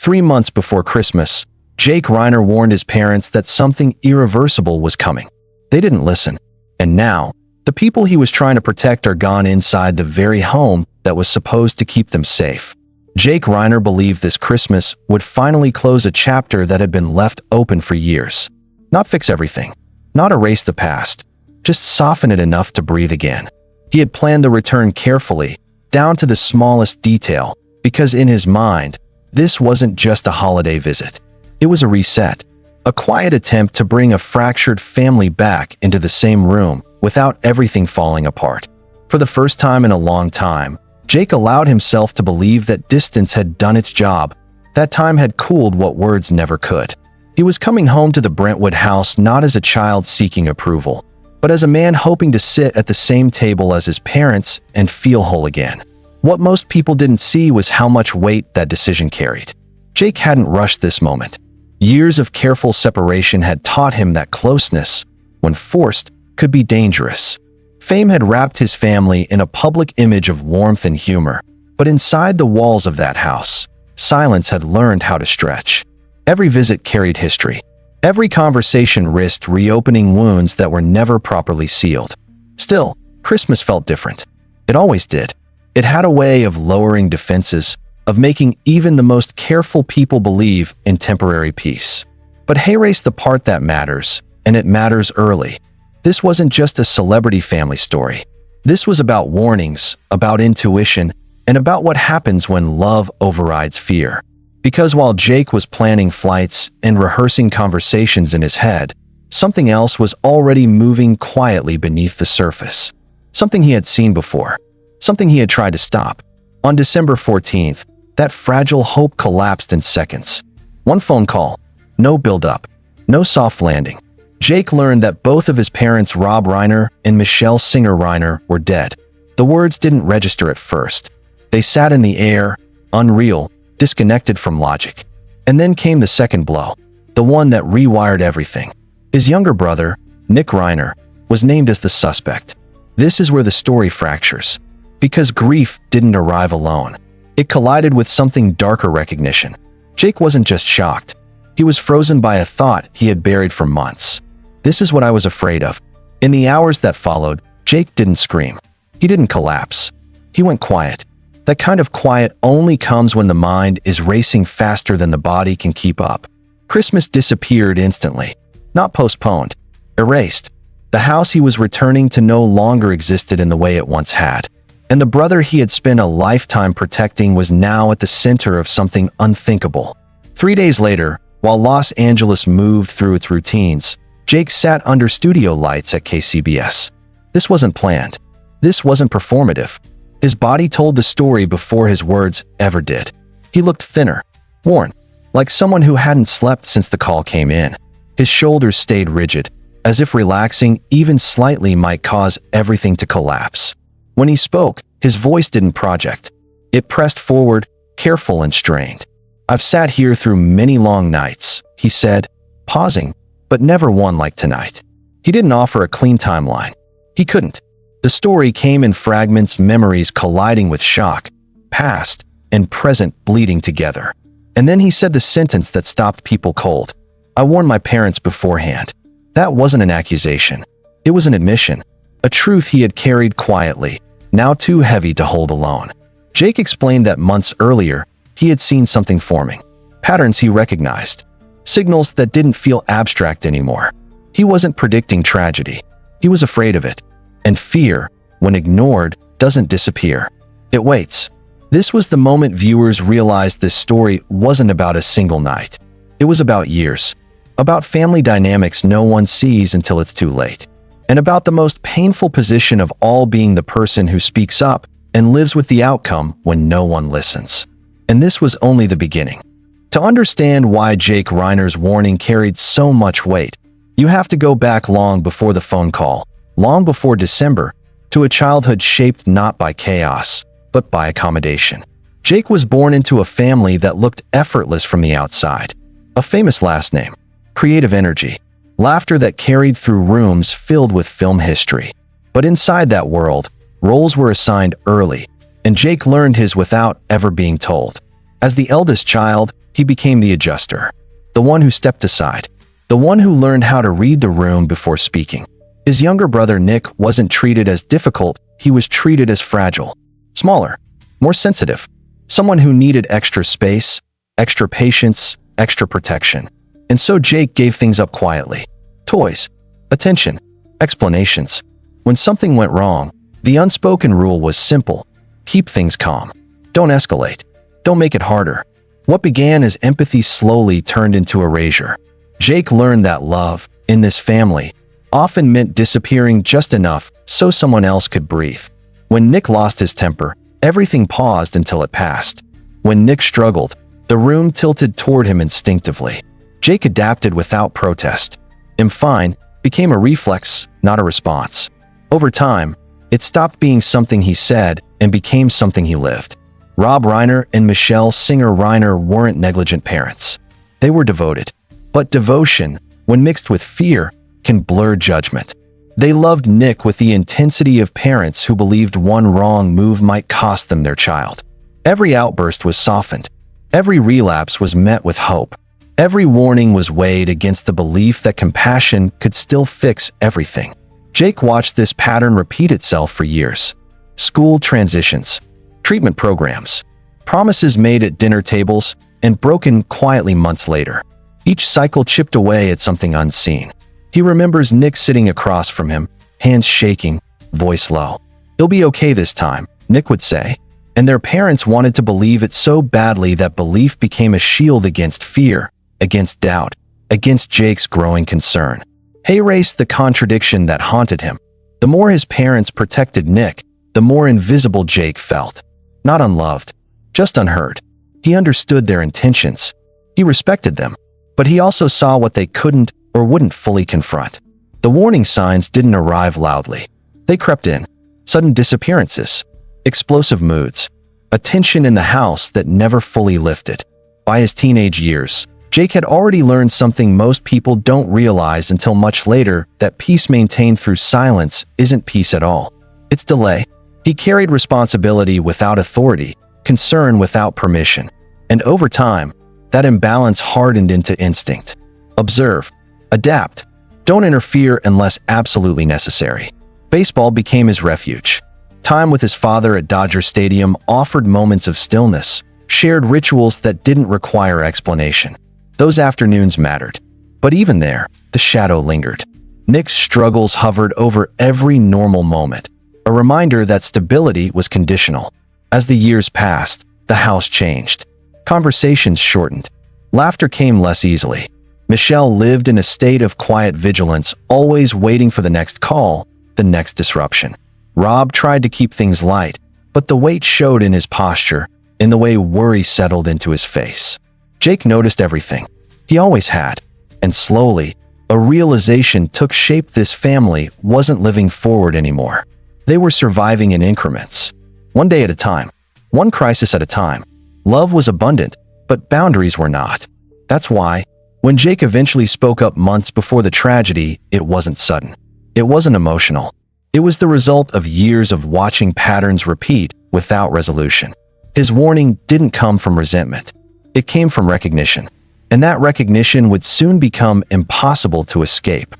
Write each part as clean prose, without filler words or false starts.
3 months before Christmas, Jake Reiner warned his parents that something irreversible was coming. They didn't listen. And now, the people he was trying to protect are gone inside the very home that was supposed to keep them safe. Jake Reiner believed this Christmas would finally close a chapter that had been left open for years. Not fix everything, not erase the past, just soften it enough to breathe again. He had planned the return carefully, down to the smallest detail, because in his mind, this wasn't just a holiday visit. It was a reset, a quiet attempt to bring a fractured family back into the same room without everything falling apart. For the first time in a long time, Jake allowed himself to believe that distance had done its job. That time had cooled what words never could. He was coming home to the Brentwood house not as a child seeking approval, but as a man hoping to sit at the same table as his parents and feel whole again. What most people didn't see was how much weight that decision carried. Jake hadn't rushed this moment. Years of careful separation had taught him that closeness, when forced, could be dangerous. Fame had wrapped his family in a public image of warmth and humor, but inside the walls of that house, silence had learned how to stretch. Every visit carried history. Every conversation risked reopening wounds that were never properly sealed. Still, Christmas felt different. It always did. It had a way of lowering defenses, of making even the most careful people believe in temporary peace. But erase the part that matters, and it matters early. This wasn't just a celebrity family story. This was about warnings, about intuition, and about what happens when love overrides fear. Because while Jake was planning flights and rehearsing conversations in his head, something else was already moving quietly beneath the surface. Something he had seen before. Something he had tried to stop. On December 14th, that fragile hope collapsed in seconds. One phone call. No build-up. No soft landing. Jake learned that both of his parents, Rob Reiner and Michelle Singer Reiner, were dead. The words didn't register at first. They sat in the air, unreal, disconnected from logic. And then came the second blow, the one that rewired everything. His younger brother, Nick Reiner, was named as the suspect. This is where the story fractures. Because grief didn't arrive alone. It collided with something darker: recognition. Jake wasn't just shocked. He was frozen by a thought he had buried for months. This is what I was afraid of. In the hours that followed, Jake didn't scream. He didn't collapse. He went quiet. That kind of quiet only comes when the mind is racing faster than the body can keep up. Christmas disappeared instantly. Not postponed. Erased. The house he was returning to no longer existed in the way it once had. And the brother he had spent a lifetime protecting was now at the center of something unthinkable. 3 days later, while Los Angeles moved through its routines, Jake sat under studio lights at KCBS. This wasn't planned. This wasn't performative. His body told the story before his words ever did. He looked thinner, worn, like someone who hadn't slept since the call came in. His shoulders stayed rigid, as if relaxing even slightly might cause everything to collapse. When he spoke, his voice didn't project. It pressed forward, careful and strained. "I've sat here through many long nights," he said, pausing, but never one like tonight. He didn't offer a clean timeline. He couldn't. The story came in fragments, memories colliding with shock, past and present bleeding together. And then he said the sentence that stopped people cold. "I warned my parents beforehand." That wasn't an accusation. It was an admission. A truth he had carried quietly, now too heavy to hold alone. Jake explained that months earlier, he had seen something forming. Patterns he recognized. Signals that didn't feel abstract anymore. He wasn't predicting tragedy. He was afraid of it. And fear, when ignored, doesn't disappear. It waits. This was the moment viewers realized this story wasn't about a single night. It was about years. About family dynamics no one sees until it's too late. And about the most painful position of all, being the person who speaks up and lives with the outcome when no one listens. And this was only the beginning. To understand why Jake Reiner's warning carried so much weight, you have to go back long before the phone call, long before December, to a childhood shaped not by chaos, but by accommodation. Jake was born into a family that looked effortless from the outside. A famous last name, creative energy, laughter that carried through rooms filled with film history. But inside that world, roles were assigned early, and Jake learned his without ever being told. As the eldest child, He became the adjuster, the one who stepped aside, the one who learned how to read the room before speaking. His younger brother Nick wasn't treated as difficult, he was treated as fragile, smaller, more sensitive, someone who needed extra space, extra patience, extra protection. And so Jake gave things up quietly. Toys, attention, explanations. When something went wrong, the unspoken rule was simple: keep things calm. Don't escalate. Don't make it harder. What began as empathy slowly turned into erasure. Jake learned that love, in this family, often meant disappearing just enough so someone else could breathe. When Nick lost his temper, everything paused until it passed. When Nick struggled, the room tilted toward him instinctively. Jake adapted without protest. "I'm fine" became a reflex, not a response. Over time, it stopped being something he said and became something he lived. Rob Reiner and Michelle Singer Reiner weren't negligent parents. They were devoted. But devotion, when mixed with fear, can blur judgment. They loved Nick with the intensity of parents who believed one wrong move might cost them their child. Every outburst was softened. Every relapse was met with hope. Every warning was weighed against the belief that compassion could still fix everything. Jake watched this pattern repeat itself for years. School transitions, treatment programs, promises made at dinner tables, and broken quietly months later. Each cycle chipped away at something unseen. He remembers Nick sitting across from him, hands shaking, voice low. "He'll be okay this time," Nick would say. And their parents wanted to believe it so badly that belief became a shield against fear, against doubt, against Jake's growing concern. He erased the contradiction that haunted him. The more his parents protected Nick, the more invisible Jake felt. Not unloved, just unheard. He understood their intentions. He respected them. But he also saw what they couldn't or wouldn't fully confront. The warning signs didn't arrive loudly. They crept in. Sudden disappearances, explosive moods, a tension in the house that never fully lifted. By his teenage years, Jake had already learned something most people don't realize until much later, that peace maintained through silence isn't peace at all. It's delay. He carried responsibility without authority, concern without permission. And over time, that imbalance hardened into instinct. Observe. Adapt. Don't interfere unless absolutely necessary. Baseball became his refuge. Time with his father at Dodger Stadium offered moments of stillness, shared rituals that didn't require explanation. Those afternoons mattered. But even there, the shadow lingered. Nick's struggles hovered over every normal moment, a reminder that stability was conditional. As the years passed, the house changed. Conversations shortened. Laughter came less easily. Michelle lived in a state of quiet vigilance, always waiting for the next call, the next disruption. Rob tried to keep things light, but the weight showed in his posture, in the way worry settled into his face. Jake noticed everything. He always had. And slowly, a realization took shape: this family wasn't living forward anymore. They were surviving in increments. One day at a time. One crisis at a time. Love was abundant, but boundaries were not. That's why, when Jake eventually spoke up months before the tragedy, it wasn't sudden. It wasn't emotional. It was the result of years of watching patterns repeat without resolution. His warning didn't come from resentment. It came from recognition. And that recognition would soon become impossible to escape.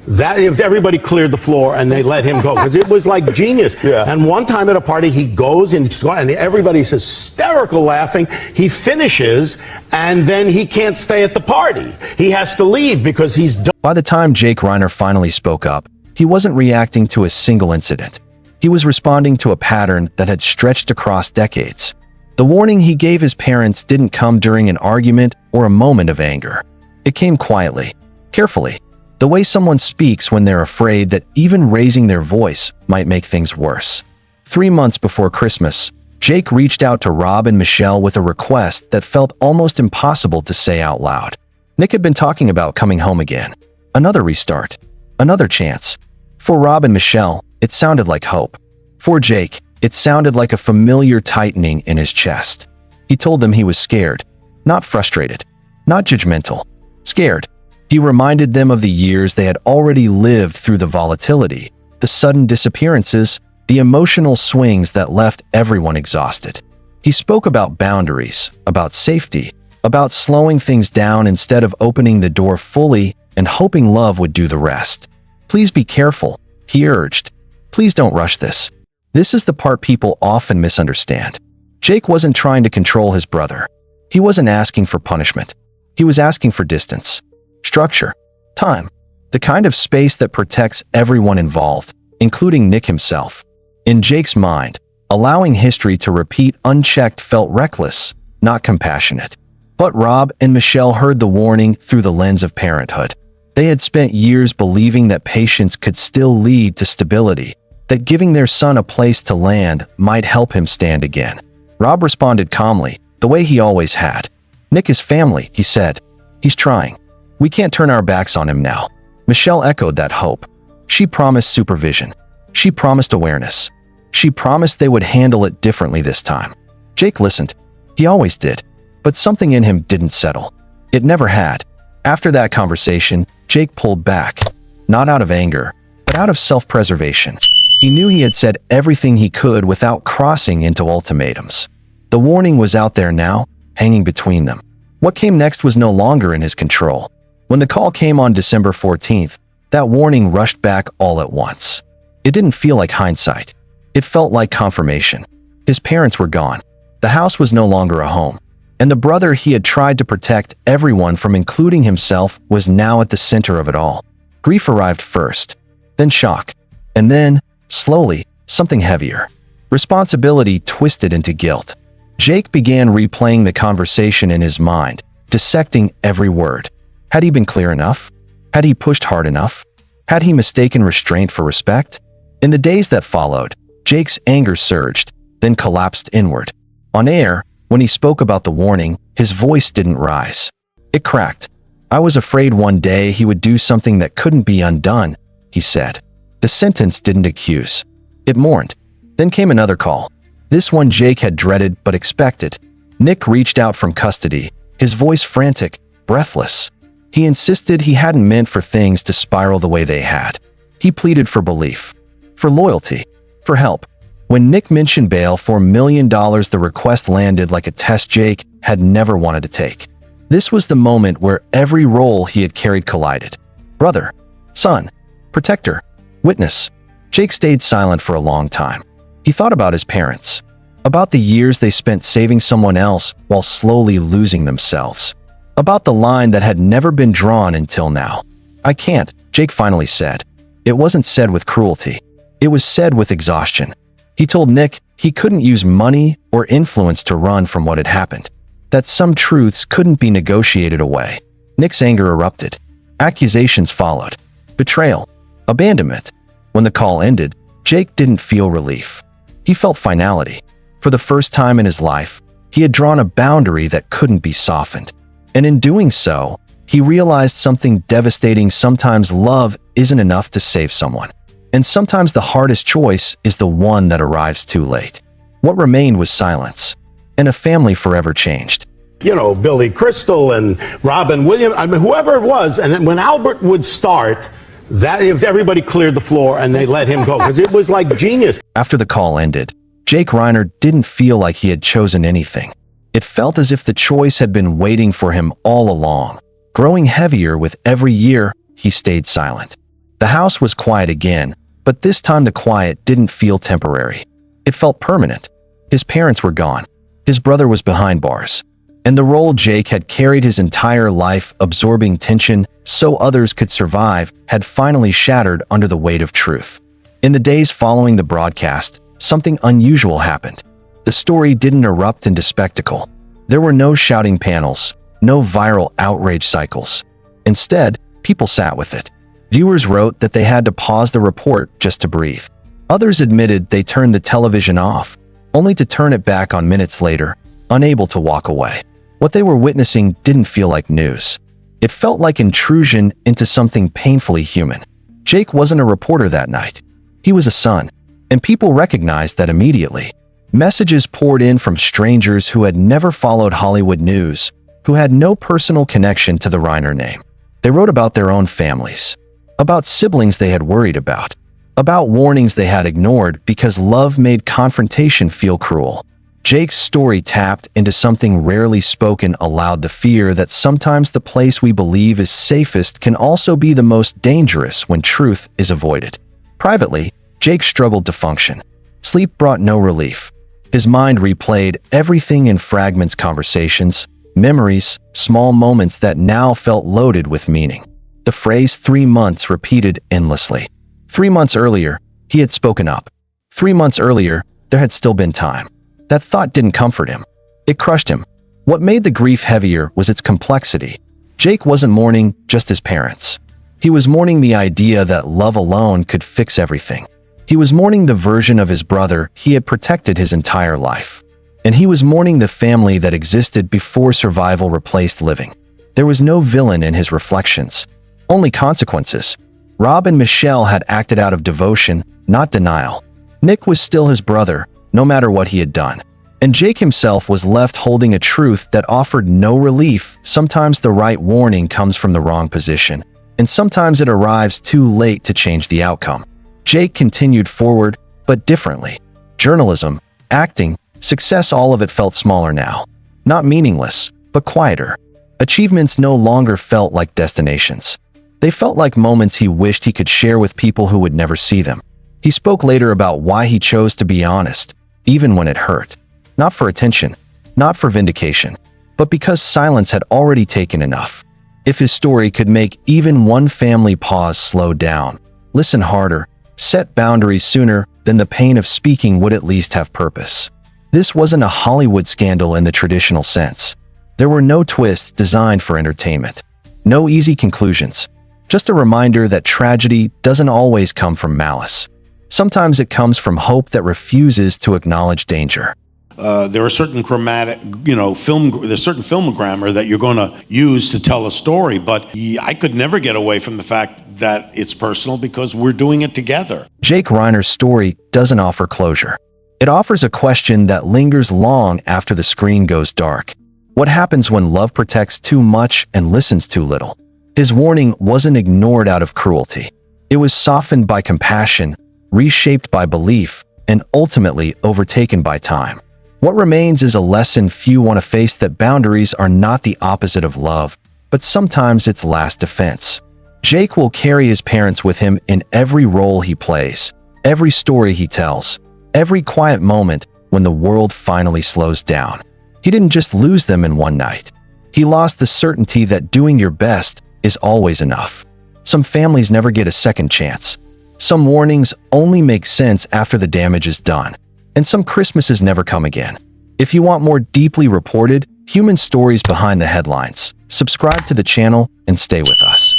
That if everybody cleared the floor and they let him go, because it was like genius. Yeah. And one time at a party, he goes and everybody's hysterical laughing. He finishes, and then he can't stay at the party. He has to leave because he's done. By the time Jake Reiner finally spoke up, he wasn't reacting to a single incident. He was responding to a pattern that had stretched across decades. The warning he gave his parents didn't come during an argument or a moment of anger. It came quietly, carefully. The way someone speaks when they're afraid that even raising their voice might make things worse. 3 months before Christmas, Jake reached out to Rob and Michelle with a request that felt almost impossible to say out loud. Nick had been talking about coming home again. Another restart. Another chance. For Rob and Michelle, it sounded like hope. For Jake, it sounded like a familiar tightening in his chest. He told them he was scared. Not frustrated. Not judgmental. Scared. He reminded them of the years they had already lived through, the volatility, the sudden disappearances, the emotional swings that left everyone exhausted. He spoke about boundaries, about safety, about slowing things down instead of opening the door fully and hoping love would do the rest. "Please be careful," he urged. "Please don't rush this." This is the part people often misunderstand. Jake wasn't trying to control his brother. He wasn't asking for punishment. He was asking for distance, structure, time, the kind of space that protects everyone involved, including Nick himself. In Jake's mind, allowing history to repeat unchecked felt reckless, not compassionate. But Rob and Michelle heard the warning through the lens of parenthood. They had spent years believing that patience could still lead to stability, that giving their son a place to land might help him stand again. Rob responded calmly, the way he always had. "Nick is family," he said. "He's trying. We can't turn our backs on him now." Michelle echoed that hope. She promised supervision. She promised awareness. She promised they would handle it differently this time. Jake listened. He always did. But something in him didn't settle. It never had. After that conversation, Jake pulled back. Not out of anger, but out of self-preservation. He knew he had said everything he could without crossing into ultimatums. The warning was out there now, hanging between them. What came next was no longer in his control. When the call came on December 14th, that warning rushed back all at once. It didn't feel like hindsight. It felt like confirmation. His parents were gone. The house was no longer a home. And the brother he had tried to protect everyone from, including himself, was now at the center of it all. Grief arrived first, then shock, and then, slowly, something heavier. Responsibility twisted into guilt. Jake began replaying the conversation in his mind, dissecting every word. Had he been clear enough? Had he pushed hard enough? Had he mistaken restraint for respect? In the days that followed, Jake's anger surged, then collapsed inward. On air, when he spoke about the warning, his voice didn't rise. It cracked. "I was afraid one day he would do something that couldn't be undone," he said. The sentence didn't accuse. It mourned. Then came another call. This one Jake had dreaded but expected. Nick reached out from custody, his voice frantic, breathless. He insisted he hadn't meant for things to spiral the way they had. He pleaded for belief, for loyalty, for help. When Nick mentioned bail for $1 million, the request landed like a test Jake had never wanted to take. This was the moment where every role he had carried collided. Brother, son, protector, witness. Jake stayed silent for a long time. He thought about his parents, about the years they spent saving someone else while slowly losing themselves, about the line that had never been drawn until now. "I can't," Jake finally said. It wasn't said with cruelty. It was said with exhaustion. He told Nick he couldn't use money or influence to run from what had happened, that some truths couldn't be negotiated away. Nick's anger erupted. Accusations followed. Betrayal. Abandonment. When the call ended, Jake didn't feel relief. He felt finality. For the first time in his life, he had drawn a boundary that couldn't be softened. And in doing so, he realized something devastating. Sometimes love isn't enough to save someone. And sometimes the hardest choice is the one that arrives too late. What remained was silence, and a family forever changed. You know, Billy Crystal and Robin Williams, I mean, whoever it was, and then when Albert would start, that if everybody cleared the floor and they let him go, because it was like genius. After the call ended, Jake Reiner didn't feel like he had chosen anything. It felt as if the choice had been waiting for him all along. Growing heavier with every year, he stayed silent. The house was quiet again, but this time the quiet didn't feel temporary. It felt permanent. His parents were gone. His brother was behind bars. And the role Jake had carried his entire life, absorbing tension so others could survive, had finally shattered under the weight of truth. In the days following the broadcast, something unusual happened. The story didn't erupt into spectacle. There were no shouting panels, no viral outrage cycles. Instead, people sat with it. Viewers wrote that they had to pause the report just to breathe. Others admitted they turned the television off, only to turn it back on minutes later, unable to walk away. What they were witnessing didn't feel like news. It felt like intrusion into something painfully human. Jake wasn't a reporter that night. He was a son, and people recognized that immediately. Messages poured in from strangers who had never followed Hollywood news, who had no personal connection to the Reiner name. They wrote about their own families, about siblings they had worried about warnings they had ignored because love made confrontation feel cruel. Jake's story tapped into something rarely spoken aloud: the fear that sometimes the place we believe is safest can also be the most dangerous when truth is avoided. Privately, Jake struggled to function. Sleep brought no relief. His mind replayed everything in fragments: conversations, memories, small moments that now felt loaded with meaning. The phrase 3 months repeated endlessly. 3 months earlier, he had spoken up. 3 months earlier, there had still been time. That thought didn't comfort him. It crushed him. What made the grief heavier was its complexity. Jake wasn't mourning just his parents. He was mourning the idea that love alone could fix everything. He was mourning the version of his brother he had protected his entire life. And he was mourning the family that existed before survival replaced living. There was no villain in his reflections, only consequences. Rob and Michelle had acted out of devotion, not denial. Nick was still his brother, no matter what he had done. And Jake himself was left holding a truth that offered no relief. Sometimes the right warning comes from the wrong position, and sometimes it arrives too late to change the outcome. Jake continued forward, but differently. Journalism, acting, success, all of it felt smaller now. Not meaningless, but quieter. Achievements no longer felt like destinations. They felt like moments he wished he could share with people who would never see them. He spoke later about why he chose to be honest, even when it hurt. Not for attention, not for vindication, but because silence had already taken enough. If his story could make even one family pause, slow down, listen harder, set boundaries sooner, then the pain of speaking would at least have purpose. This wasn't a Hollywood scandal in the traditional sense. There were no twists designed for entertainment. No easy conclusions. Just a reminder that tragedy doesn't always come from malice. Sometimes it comes from hope that refuses to acknowledge danger. There are certain there's certain film grammar that you're going to use to tell a story, but I could never get away from the fact that it's personal because we're doing it together. Jake Reiner's story doesn't offer closure. It offers a question that lingers long after the screen goes dark. What happens when love protects too much and listens too little? His warning wasn't ignored out of cruelty. It was softened by compassion, reshaped by belief, and ultimately overtaken by time. What remains is a lesson few want to face: that boundaries are not the opposite of love, but sometimes its last defense. Jake will carry his parents with him in every role he plays, every story he tells, every quiet moment when the world finally slows down. He didn't just lose them in one night. He lost the certainty that doing your best is always enough. Some families never get a second chance. Some warnings only make sense after the damage is done. And some Christmases never come again. If you want more deeply reported, human stories behind the headlines, subscribe to the channel and stay with us.